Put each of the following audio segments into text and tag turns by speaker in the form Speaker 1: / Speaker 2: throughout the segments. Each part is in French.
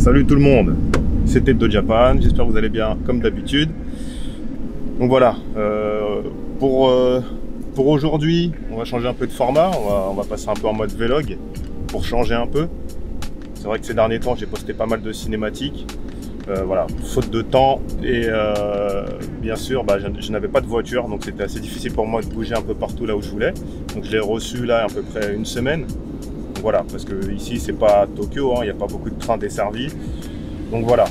Speaker 1: Salut tout le monde, c'est Ted de Japan, j'espère que vous allez bien comme d'habitude. Donc voilà, pour aujourd'hui, on va changer un peu de format, on va passer un peu en mode vlog pour changer un peu. C'est vrai que ces derniers temps j'ai posté pas mal de cinématiques, voilà, faute de temps et bien sûr je n'avais pas de voiture, donc c'était assez difficile pour moi de bouger un peu partout là où je voulais. Donc je l'ai reçu là à peu près une semaine. Voilà, parce que ici c'est pas Tokyo, il n'y a pas beaucoup de trains desservis. Donc voilà.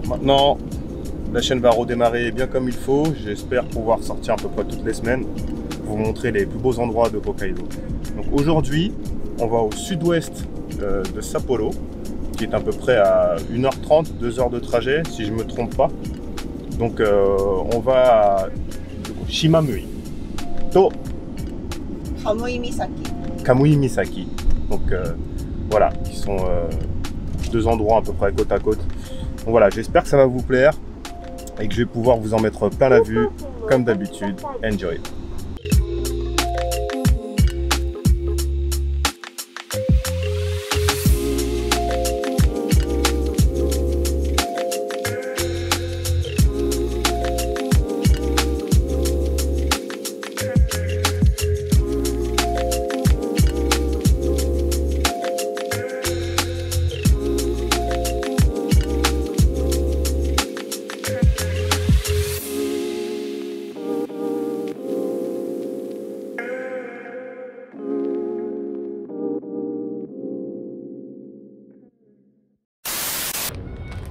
Speaker 1: Maintenant, la chaîne va redémarrer bien comme il faut. J'espère pouvoir sortir à peu près toutes les semaines, vous montrer les plus beaux endroits de Hokkaido. Donc aujourd'hui, on va au sud-ouest de Sapporo, qui est à peu près à 1h30, 2h de trajet, si je ne me trompe pas. Donc on va à Shimamui. To
Speaker 2: Kamui Misaki.
Speaker 1: Kamui Misaki. Donc voilà, qui sont deux endroits à peu près côte à côte. Donc voilà, j'espère que ça va vous plaire et que je vais pouvoir vous en mettre plein la vue comme d'habitude. Enjoy!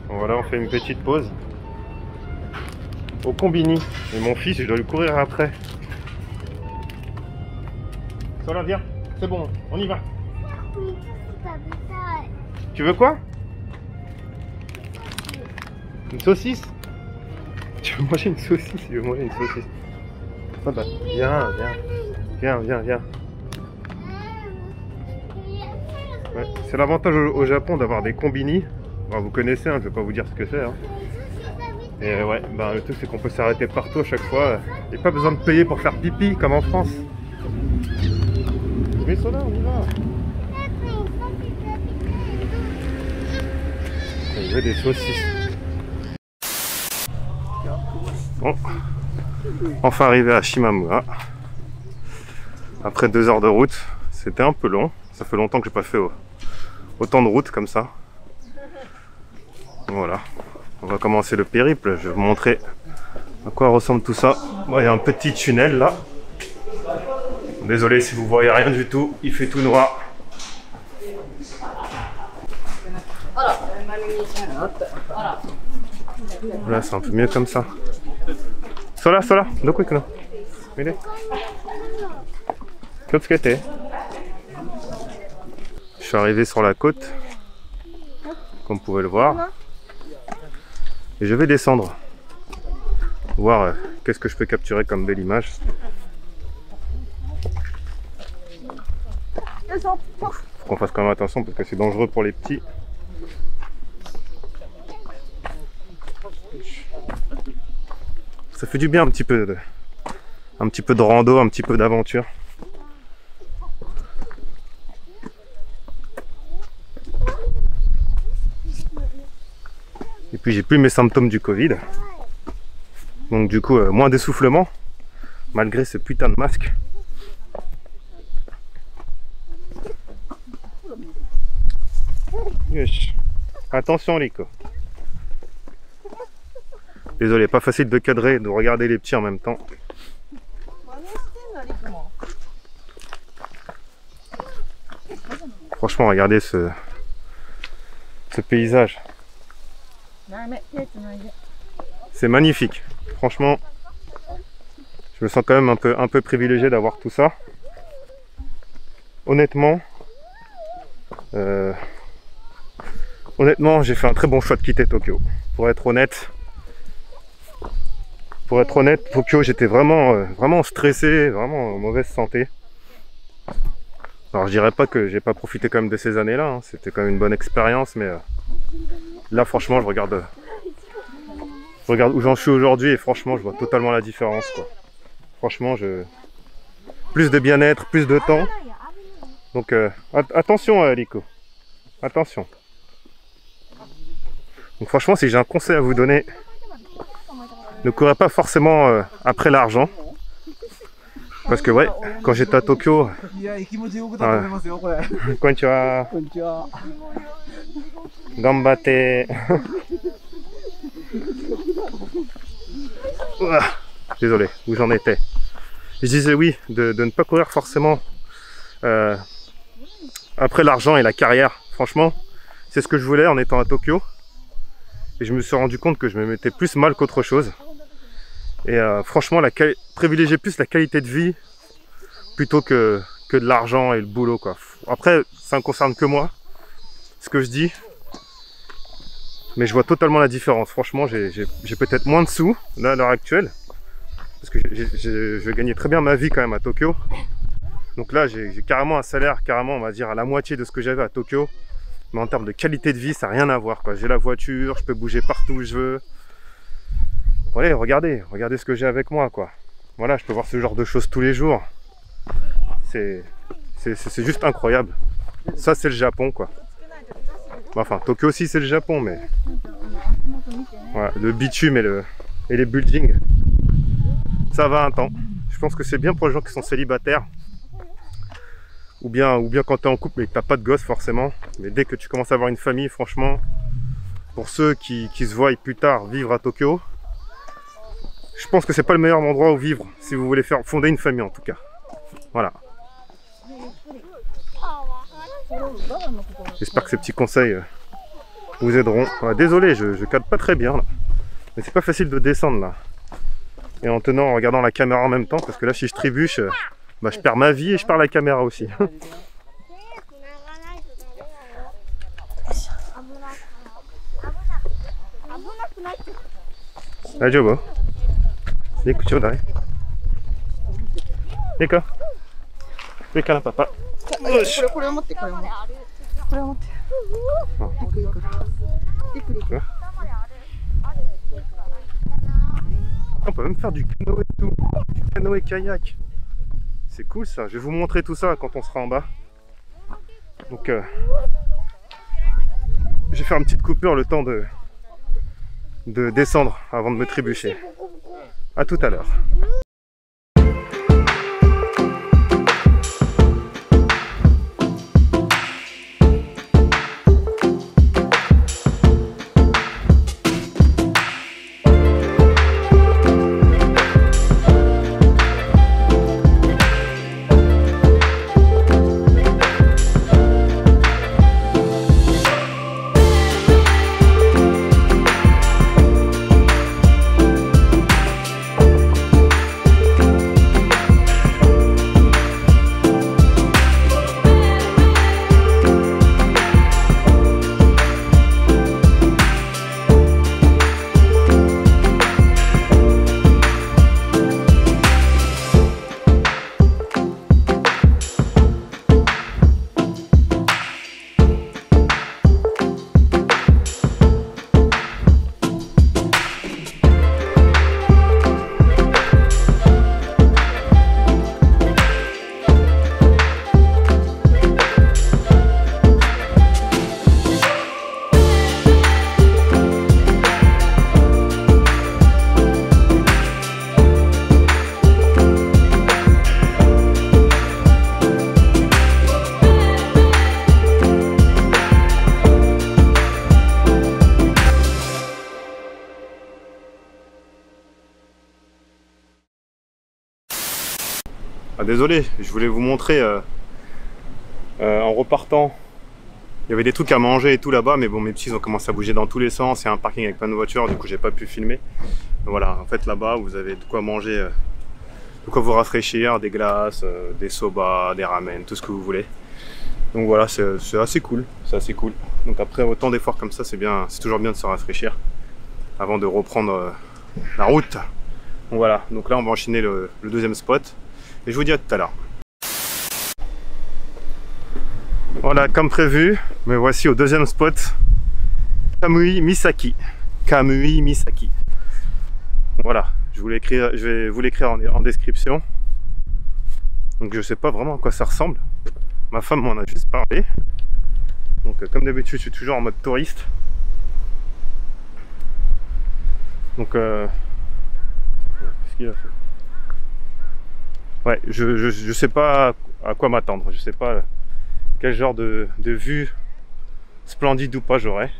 Speaker 1: Voilà, on fait une petite pause au combini. Et mon fils, je dois lui courir après. Sola, viens, c'est bon, on y va. Tu veux quoi? Une saucisse? Tu veux manger une saucisse? Tu veux manger une saucisse? Sola, viens, viens, viens, viens. Ouais, c'est l'avantage au Japon d'avoir des combini. Bon, vous connaissez, hein, je vais pas vous dire ce que c'est. Hein. Et ouais, le truc c'est qu'on peut s'arrêter partout à chaque fois. Et pas besoin de payer pour faire pipi comme en France. Mais Sola, on y va. Il veut des saucisses. Bon. Enfin arrivé à Shimamura. Après 2 heures de route, c'était un peu long. Ça fait longtemps que j'ai pas fait autant de route comme ça. Voilà, on va commencer le périple. Je vais vous montrer à quoi ressemble tout ça. Bon, il y a un petit tunnel là. Désolé si vous voyez rien du tout, il fait tout noir. Là c'est un peu mieux comme ça. Sola, Sola, doko ikuno? Mire. Kyoutsukete. Je suis arrivé sur la côte, comme vous pouvez le voir. Et je vais descendre, voir qu'est-ce que je peux capturer comme belle image. Faut qu'on fasse quand même attention parce que c'est dangereux pour les petits. Ça fait du bien un petit peu de rando, un petit peu d'aventure. Et puis j'ai plus mes symptômes du Covid. Donc du coup, moins d'essoufflement, malgré ce putain de masque. Yes. Attention Rico. Désolé, pas facile de cadrer, de regarder les petits en même temps. Franchement, regardez ce paysage. C'est magnifique. Franchement, je me sens quand même un peu privilégié d'avoir tout ça. Honnêtement, j'ai fait un très bon choix de quitter Tokyo. Pour être honnête, Tokyo, j'étais vraiment stressé, vraiment en mauvaise santé. Alors je dirais pas que j'ai pas profité quand même de ces années-là, hein. C'était quand même une bonne expérience, mais là franchement je regarde où j'en suis aujourd'hui et franchement je vois totalement la différence, quoi. Franchement plus de bien-être, plus de temps. Donc attention Rico, attention. Donc franchement, si j'ai un conseil à vous donner, ne courez pas forcément après l'argent. Parce que ouais, quand j'étais à Tokyo, konnichiwa, ganbatte. Désolé, où j'en étais. Je disais oui, de ne pas courir forcément après l'argent et la carrière. Franchement, c'est ce que je voulais en étant à Tokyo. Et je me suis rendu compte que je me mettais plus mal qu'autre chose. Et franchement, privilégier plus la qualité de vie plutôt que de l'argent et le boulot, quoi. Après, ça ne concerne que moi, ce que je dis. Mais je vois totalement la différence. Franchement, j'ai peut-être moins de sous là, à l'heure actuelle. Parce que je gagnais très bien ma vie quand même à Tokyo. Donc là, j'ai carrément un salaire, carrément, on va dire, à la moitié de ce que j'avais à Tokyo. Mais en termes de qualité de vie, ça n'a rien à voir, quoi. J'ai la voiture, je peux bouger partout où je veux. Allez, regardez ce que j'ai avec moi, quoi. Voilà, je peux voir ce genre de choses tous les jours. C'est juste incroyable. Ça, c'est le Japon, quoi. Enfin, Tokyo aussi, c'est le Japon, mais... Voilà, le bitume et les buildings, ça va un temps. Je pense que c'est bien pour les gens qui sont célibataires. Ou bien quand tu es en couple mais que tu n'as pas de gosse forcément. Mais dès que tu commences à avoir une famille, franchement, pour ceux qui se voient plus tard vivre à Tokyo, je pense que c'est pas le meilleur endroit où vivre, si vous voulez fonder une famille en tout cas. Voilà. J'espère que ces petits conseils vous aideront. Désolé, je cadre pas très bien là. Mais c'est pas facile de descendre là. Et en regardant la caméra en même temps, parce que là si je trébuche, je perds ma vie et je perds la caméra aussi. Daijoubu? Riku chodai. Rika? Rika na papa. On peut même faire du canoë et tout, du canoë kayak. C'est cool ça, je vais vous montrer tout ça quand on sera en bas. Donc je vais faire une petite coupure le temps de descendre avant de me trébucher. A tout à l'heure. Désolé, je voulais vous montrer en repartant. Il y avait des trucs à manger et tout là-bas, mais bon, mes petits ont commencé à bouger dans tous les sens. Il y a un parking avec plein de voitures, du coup j'ai pas pu filmer. Voilà, en fait là-bas vous avez de quoi manger, de quoi vous rafraîchir, des glaces, des soba, des ramen, tout ce que vous voulez. Donc voilà, c'est assez cool, c'est assez cool. Donc après autant d'efforts comme ça, c'est toujours bien de se rafraîchir avant de reprendre la route. Donc voilà, donc là on va enchaîner le deuxième spot. Et je vous dis à tout à l'heure. Voilà, comme prévu, me voici au deuxième spot, Kamui Misaki. Kamui Misaki. Voilà, je vais vous l'écrire en description. Donc je sais pas vraiment à quoi ça ressemble. Ma femme m'en a juste parlé. Donc comme d'habitude, je suis toujours en mode touriste. Donc, qu'est-ce qu'il a fait? Ouais, je sais pas à quoi m'attendre. Je sais pas quel genre de vue splendide ou pas j'aurai.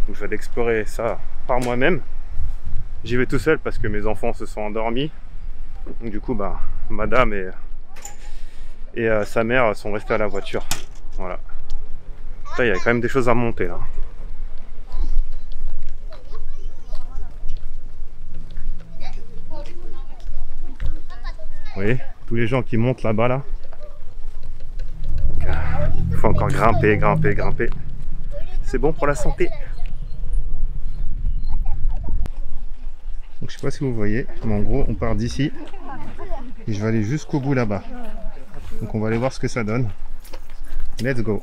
Speaker 1: Donc je vais explorer ça par moi-même. J'y vais tout seul parce que mes enfants se sont endormis. Donc du coup, bah, madame et sa mère sont restés à la voiture. Voilà. Putain, il y a quand même des choses à monter là. Vous voyez, tous les gens qui montent là-bas là. Il faut encore grimper, grimper, grimper. C'est bon pour la santé. Donc je sais pas si vous voyez, mais en gros on part d'ici et je vais aller jusqu'au bout là-bas. Donc on va aller voir ce que ça donne. Let's go.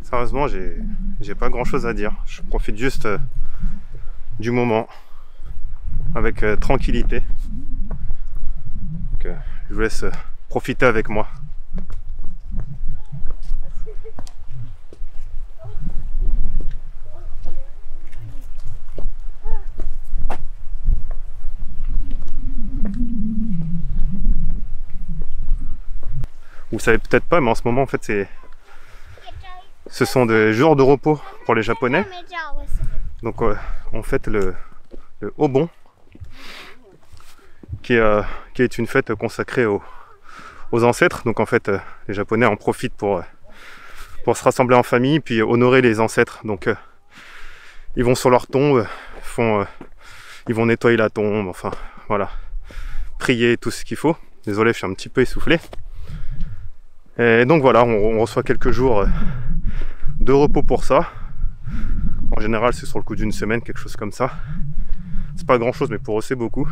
Speaker 1: Sérieusement, j'ai pas grand chose à dire. Je profite juste du moment avec tranquillité. Donc, je vous laisse profiter avec moi. Vous savez peut-être pas, mais en ce moment en fait ce sont des jours de repos pour les Japonais. Donc on fête le Obon, qui est une fête consacrée aux ancêtres. Donc en fait les Japonais en profitent pour se rassembler en famille puis honorer les ancêtres. Donc ils vont sur leur tombe, ils vont nettoyer la tombe, enfin voilà, prier, tout ce qu'il faut. Désolé, je suis un petit peu essoufflé. Et donc voilà, on reçoit quelques jours de repos pour ça. En général, c'est sur le coup d'une semaine, quelque chose comme ça. C'est pas grand chose, mais pour eux, c'est beaucoup.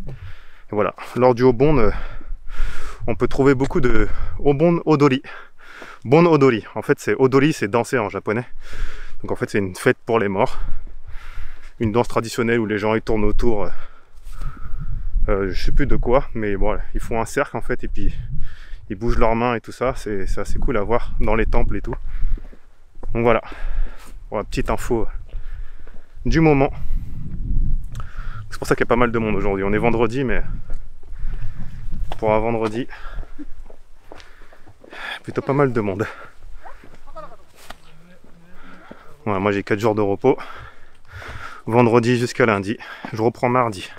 Speaker 1: Et voilà, lors du Obon, on peut trouver beaucoup de Obon Odori. Bon Odori, en fait, c'est Odori, c'est danser en japonais. Donc en fait, c'est une fête pour les morts. Une danse traditionnelle où les gens ils tournent autour. Je sais plus de quoi, mais bon, ils font un cercle en fait, et puis ils bougent leurs mains et tout ça, c'est assez cool à voir dans les temples et tout. Donc voilà, voilà, petite info du moment. C'est pour ça qu'il y a pas mal de monde aujourd'hui. On est vendredi, mais pour un vendredi, plutôt pas mal de monde. Voilà, moi j'ai 4 jours de repos. Vendredi jusqu'à lundi. Je reprends mardi.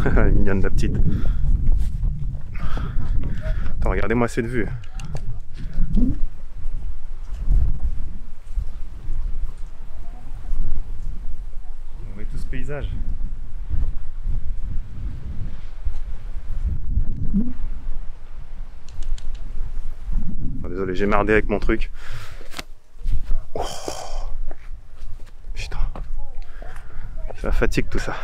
Speaker 1: Mignonne la petite. Attends, regardez-moi cette vue. Vous voyez tout ce paysage. Oh, désolé, j'ai merdé avec mon truc. Oh. Putain. C'est la fatigue tout ça.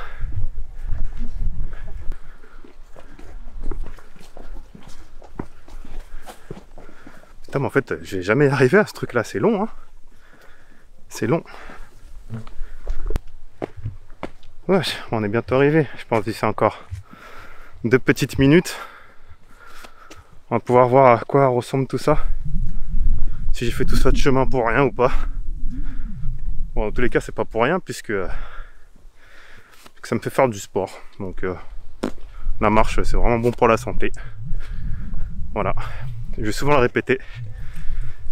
Speaker 1: Putain, mais en fait, je vais jamais arriver à ce truc là, c'est long, hein. C'est long. Ouais, on est bientôt arrivé. Je pense d'ici encore 2 petites minutes. On va pouvoir voir à quoi ressemble tout ça. Si j'ai fait tout ça de chemin pour rien ou pas. Bon, dans tous les cas, c'est pas pour rien puisque ça me fait faire du sport. Donc la marche, c'est vraiment bon pour la santé. Voilà. Je vais souvent le répéter.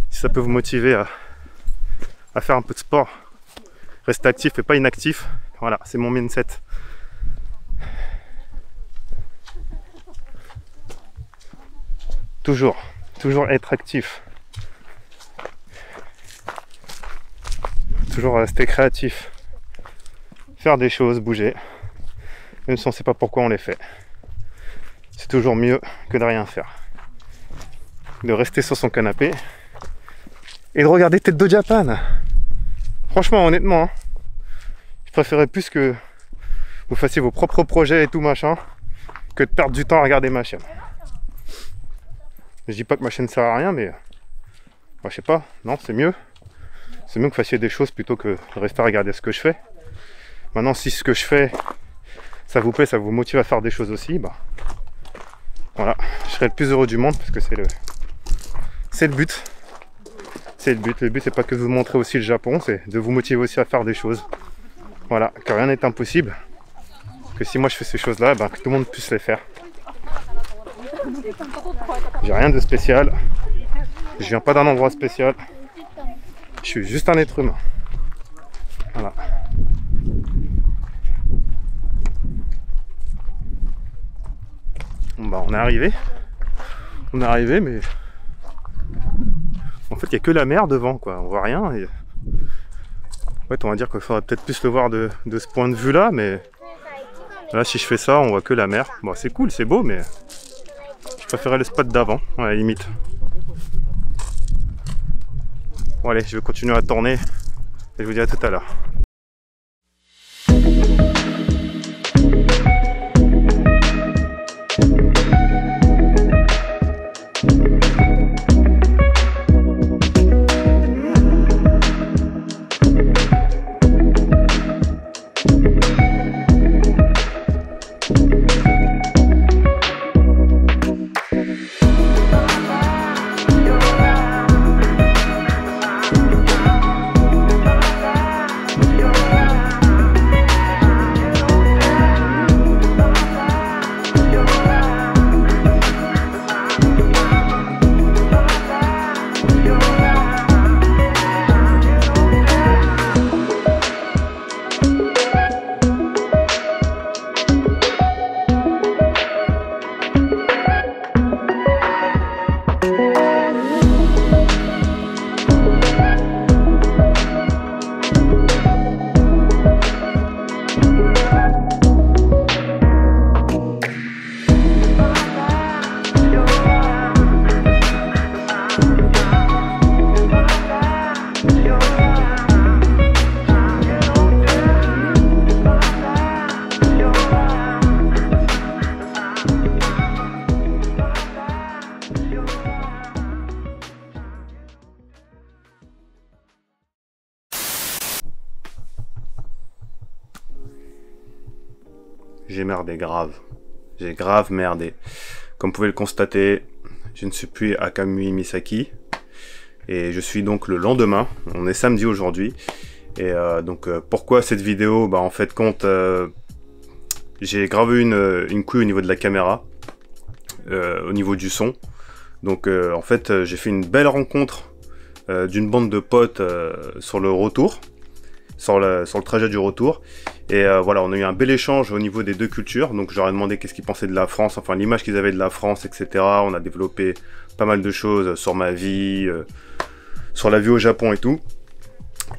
Speaker 1: Si ça peut vous motiver à faire un peu de sport, rester actif et pas inactif. Voilà, c'est mon mindset. Toujours être actif. Toujours rester créatif. Faire des choses, bouger. Même si on ne sait pas pourquoi on les fait. C'est toujours mieux que de rien faire. De rester sur son canapé et de regarder Tête de Japan. Franchement, honnêtement, hein, je préférerais plus que vous fassiez vos propres projets et tout machin que de perdre du temps à regarder ma chaîne. Je dis pas que ma chaîne sert à rien, mais je sais pas, non, c'est mieux. C'est mieux que vous fassiez des choses plutôt que de rester à regarder ce que je fais. Maintenant, si ce que je fais ça vous plaît, ça vous motive à faire des choses aussi, bah voilà, je serai le plus heureux du monde parce que c'est le but. C'est le but. Le but c'est pas que de vous montrer aussi le Japon, c'est de vous motiver aussi à faire des choses. Voilà, que rien n'est impossible. Que si moi je fais ces choses-là, ben, que tout le monde puisse les faire. J'ai rien de spécial. Je viens pas d'un endroit spécial. Je suis juste un être humain. Voilà. Bon, bah, on est arrivé. On est arrivé, mais en fait, il n'y a que la mer devant, quoi. On voit rien. Et... en fait, on va dire qu'il faudrait peut-être plus le voir de ce point de vue-là, mais là, si je fais ça, on voit que la mer. Bon, c'est cool, c'est beau, mais je préférais le spot d'avant, à la limite. Bon, allez, je vais continuer à tourner et je vous dis à tout à l'heure. J'ai merdé grave. J'ai grave merdé. Comme vous pouvez le constater, je ne suis plus à Kamui Misaki. Et je suis donc le lendemain. On est samedi aujourd'hui. Et pourquoi cette vidéo? Bah en fait compte, j'ai gravé une couille au niveau de la caméra. Au niveau du son. Donc en fait j'ai fait une belle rencontre d'une bande de potes sur le retour. Sur le trajet du retour. Et voilà, on a eu un bel échange au niveau des deux cultures. Donc je leur ai demandé qu'est-ce qu'ils pensaient de la France, enfin l'image qu'ils avaient de la France, etc. On a développé pas mal de choses sur ma vie, sur la vie au Japon et tout.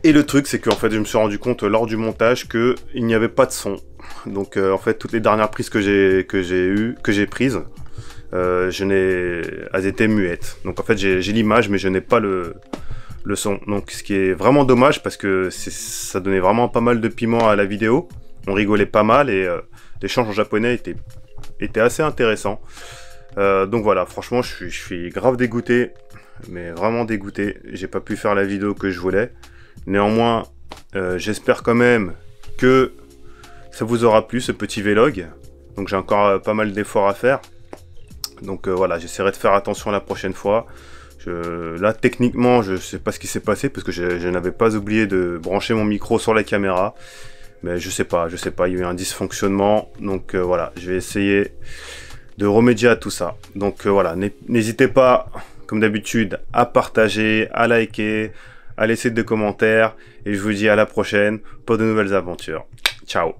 Speaker 1: Et le truc, c'est qu'en fait, je me suis rendu compte lors du montage qu'il n'y avait pas de son. Donc en fait, toutes les dernières prises que j'ai prises, elles étaient muettes. Donc en fait, j'ai l'image, mais je n'ai pas le son. Donc ce qui est vraiment dommage parce que ça donnait vraiment pas mal de piment à la vidéo. On rigolait pas mal et l'échange en japonais était assez intéressant. Donc voilà, franchement je suis grave dégoûté, mais vraiment dégoûté. J'ai pas pu faire la vidéo que je voulais. Néanmoins, j'espère quand même que ça vous aura plu ce petit vlog. Donc j'ai encore pas mal d'efforts à faire. Donc voilà, j'essaierai de faire attention la prochaine fois. Là techniquement je sais pas ce qui s'est passé parce que je n'avais pas oublié de brancher mon micro sur la caméra, mais je sais pas, il y a eu un dysfonctionnement. Donc voilà, je vais essayer de remédier à tout ça. Donc voilà, n'hésitez pas comme d'habitude à partager, à liker, à laisser des commentaires et je vous dis à la prochaine pour de nouvelles aventures. Ciao.